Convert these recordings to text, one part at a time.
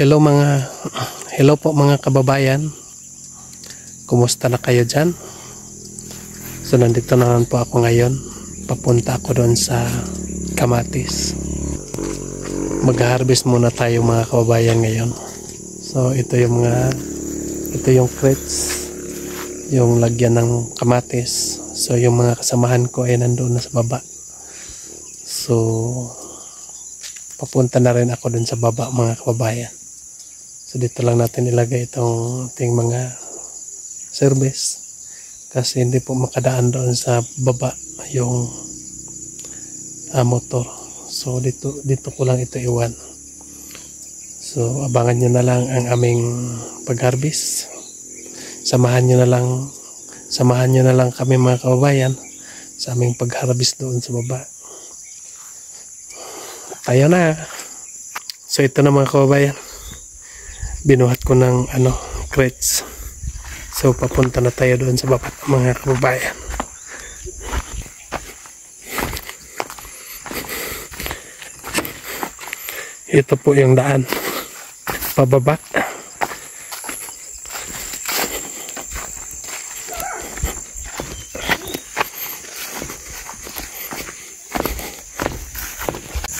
Hello po mga kababayan. Kumusta na kayo dyan? So nandito naman po ako ngayon. Papunta ako doon sa kamatis. Mag-harvest muna tayo mga kababayan ngayon. So ito yung crates, yung lagyan ng kamatis. So yung mga kasamahan ko ay nandoon na sa baba. So papunta na rin ako doon sa baba mga kababayan. So dito lang natin ilagay itong ating mga service kasi hindi po makadaan doon sa baba yung motor. So dito ko lang ito iwan. So abangan nyo na lang ang aming pag-harvest. Samahan nyo na lang kami mga kababayan sa aming pag-harvest doon sa baba. Tayo na. So ito na mga kababayan. Binuhat ko ng crates. So papunta na tayo doon sa baba mga kababayan. Ito po yung daan pababa.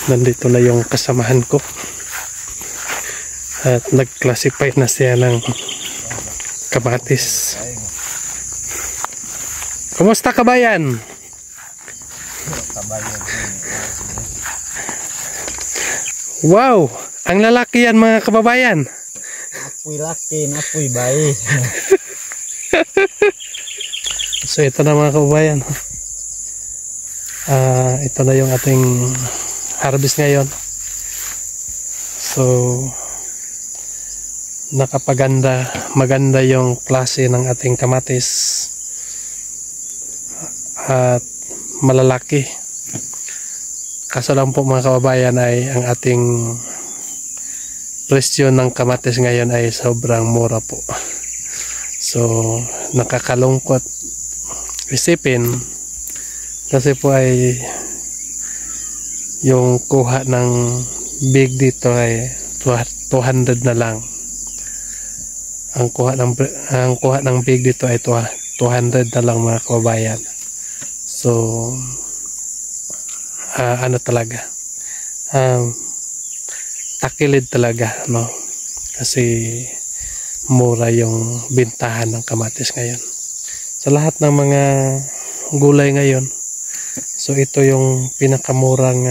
Nandito na yung kasamahan ko. At nag-classify na siya ng kamatis. Kumusta kabayan? Wow! Ang lalaki yan mga kababayan. Apoy laki, apoy bayi. So ito na mga kababayan. Ito na yung ating harvest ngayon. So maganda yung klase ng ating kamatis at malalaki. Kaso lang po mga kababayan ay ang ating presyo ng kamatis ngayon ay sobrang mura po. So nakakalungkot isipin kasi po ay yung kuha ng big dito ay 200 na lang. Ang kuha ng big dito ay 200 na lang mga kababayan. So talaga takilid talaga no, kasi mura yung bintahan ng kamatis ngayon sa lahat ng mga gulay ngayon. So ito yung pinakamurang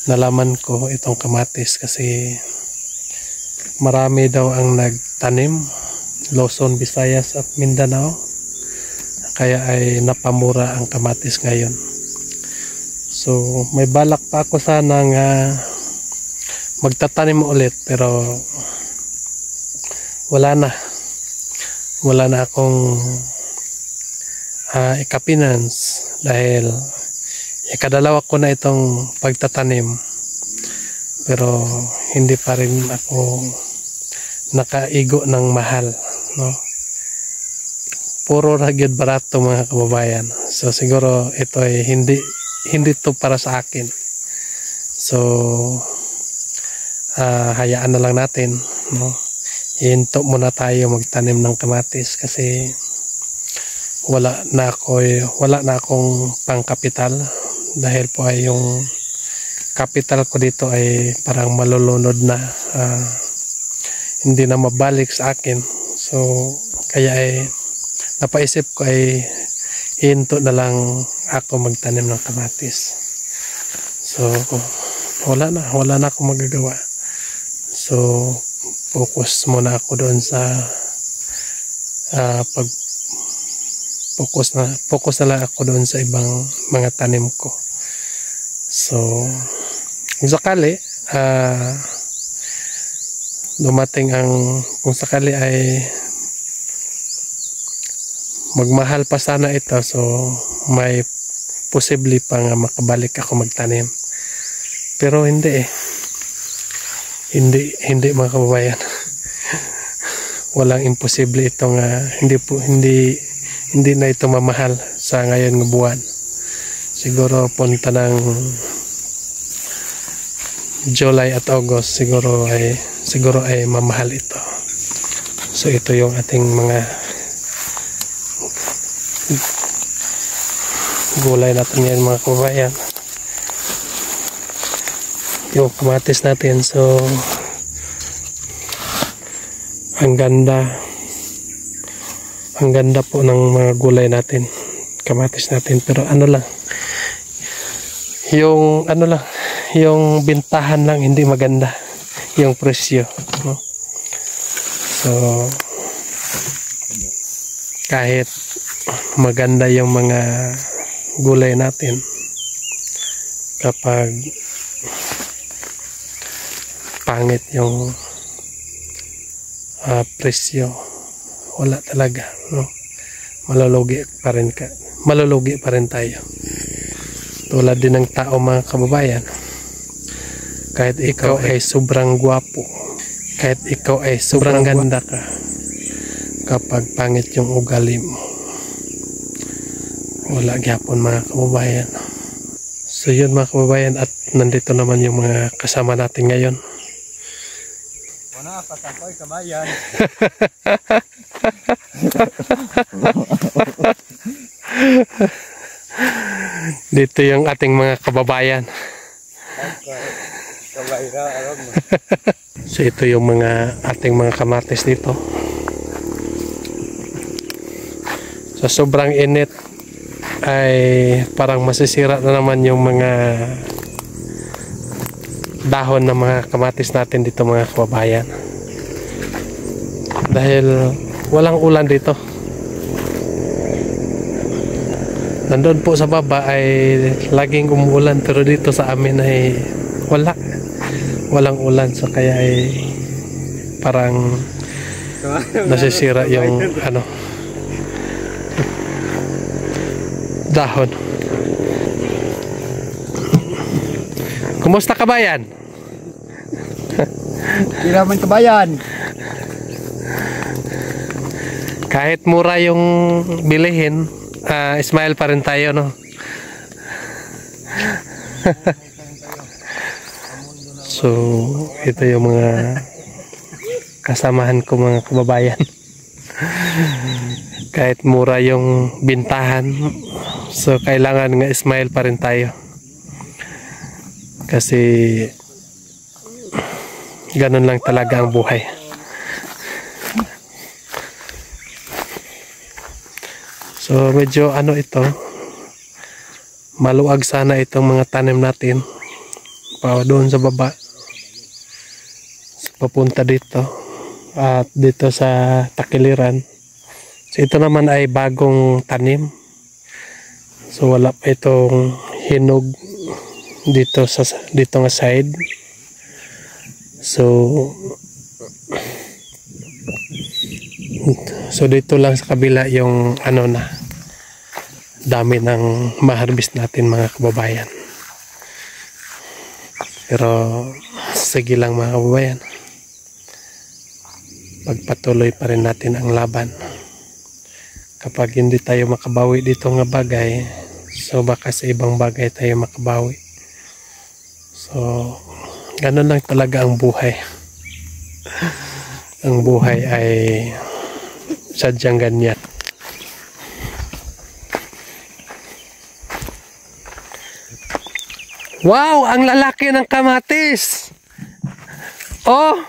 nalaman ko, itong kamatis, kasi marami daw ang nagtanim, Luzon, Visayas at Mindanao, kaya ay napamura ang kamatis ngayon. So may balak pa ako sanang magtatanim ulit, pero wala na akong ikapinance dahil ikadalawa ko na itong pagtatanim, pero hindi pa rin ako nakaigo ng mahal, no? Puro ragyod barato mga kababayan. So siguro ito ay hindi to para sa akin. So hayaan na lang natin, no? Hinto muna tayo magtanim ng kamatis kasi wala na akong pangkapital, dahil po ay yung capital ko dito ay parang malulunod na, hindi na mabalik sa akin. So kaya ay napaisip ko ay hinto na lang ako magtanim ng kamatis. So wala na akong magagawa. So focus muna ako doon sa focus na lang ako doon sa ibang mga tanim ko. So kung sakali kung sakali ay magmahal pa sana ito, so may posible pa nga makabalik ako magtanim, pero hindi mga kababayan. Walang imposible ito nga hindi na ito mamahal sa ngayon ng buwan. Siguro punta ng July at August siguro ay siguro ay mamahal ito. So ito yung ating mga gulay natin ngayon mga kababayan. Yung kamatis natin, so ang ganda po ng mga gulay natin, kamatis natin, pero yung bintahan lang hindi maganda, yung presyo, no? So kahit maganda yung mga gulay natin, kapag pangit yung presyo, wala talaga, no? Malulugi pa rin tayo. Tulad din ng tao mga kababayan, kahit ikaw ay sobrang gwapo, kahit ikaw ay sobrang ganda ka, kapag pangit yung ugali mo, wala gyapon mga kababayan. So yun mga kababayan, at nandito naman yung mga kasama natin ngayon. Wala, pasakoy kabayan. Dito yung ating mga kababayan. So ito yung mga ating mga kamatis dito. So sobrang init ay parang masisira na naman yung mga dahon ng mga kamatis natin dito mga kababayan, dahil walang ulan dito. Nandun po sa baba ay laging umuulan, pero dito sa amin ay walang ulan, so kaya ay parang nasisira yung dahon. Kumusta kabayan? Kiraman kabayan. Kahit mura yung bilihin, smile pa rin tayo, no? So ito yung mga kasamahan ko mga kababayan. Kahit mura yung bintahan, so kailangan nga smile pa rin tayo, kasi ganun lang talaga ang buhay. So medyo ito, maluwag sana itong mga tanim natin pa doon sa baba, so, papunta dito at dito sa takiliran. So ito naman ay bagong tanim, so wala pa itong hinog dito nga side. So dito lang sa kabila yung dami ng ma-harvest natin mga kababayan. Pero sige lang mga kababayan, pagpatuloy pa rin natin ang laban. Kapag hindi tayo makabawi dito nga bagay, so baka sa ibang bagay tayo makabawi. So ganun lang talaga ang buhay. Ang buhay ay sadyang ganyan. Wow, ang lalaki ng kamatis. Oh,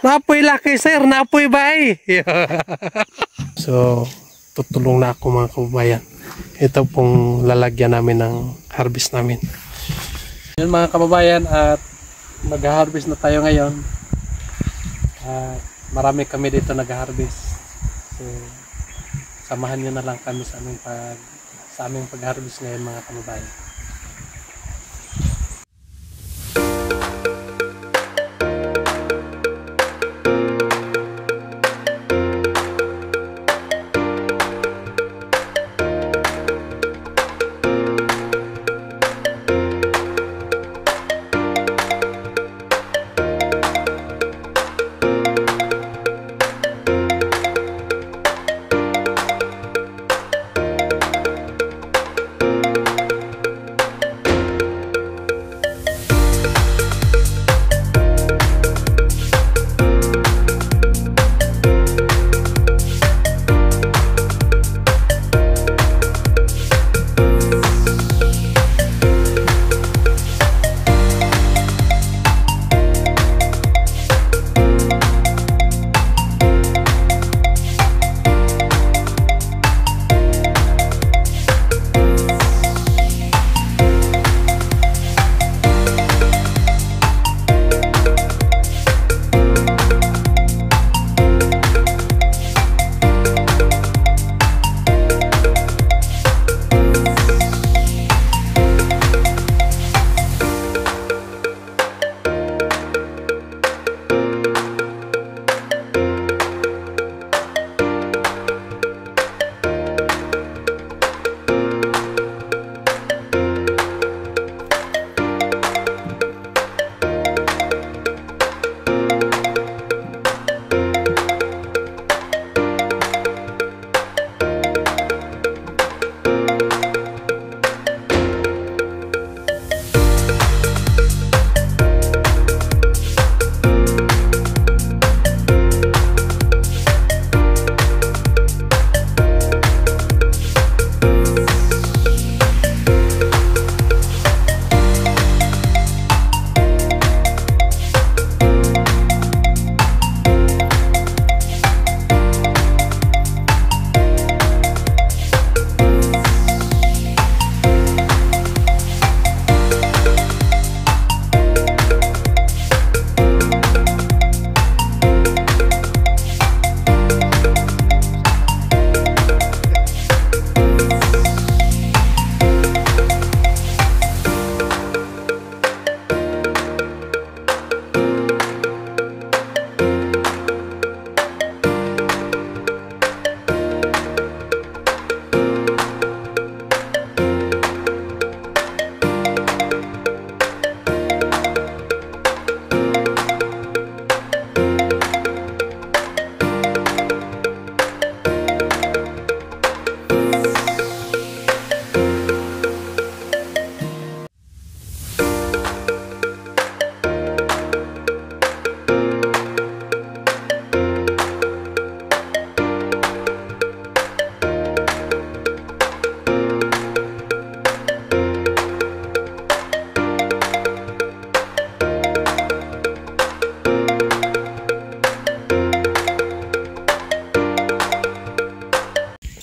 napoy laki sir, napoy bay. So tutulong na ako mga kababayan. Ito pong lalagyan namin ng harvest namin. Yun mga kababayan, at mag-harvest na tayo ngayon. At marami kami dito nag-harvest. So samahan nyo na lang kami sa aming pag-harvest ngayon mga kababayan.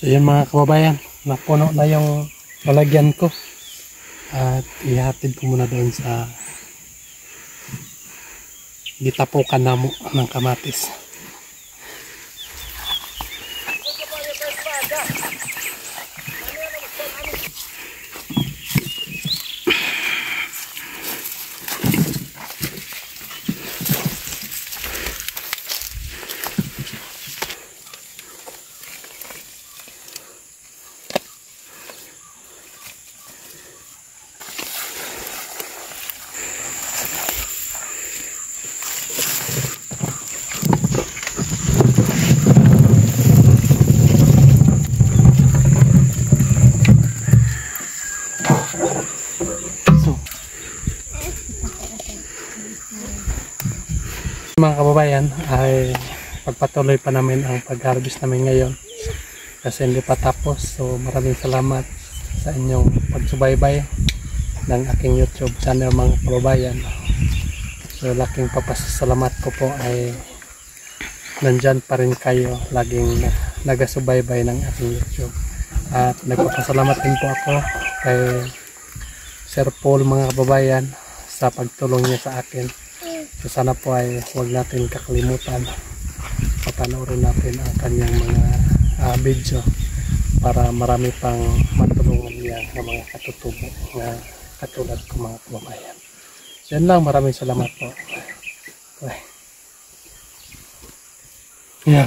So yun mga kababayan, napuno na yung lalagyan ko. At ihatid ko muna doon sa gitapukan namo ng kamatis. Mga kababayan, ay pagpatuloy pa namin ang pag-harvest namin ngayon kasi hindi pa tapos. So maraming salamat sa inyong pagsubaybay ng aking YouTube channel mga kababayan. So laking papasalamat ko po ay nandyan pa rin kayo, laging nagasubaybay ng aking YouTube. At nagpapasalamat din po ako kay Sir Paul mga kababayan sa pagtulong niya sa akin. So sana po ay huwag natin kakalimutan, papanoorin natin ang kanyang mga video para marami pang matulungan niya ng mga katutubo na katulad ko mga kababayan. So yan lang, maraming salamat po. Okay. Yeah.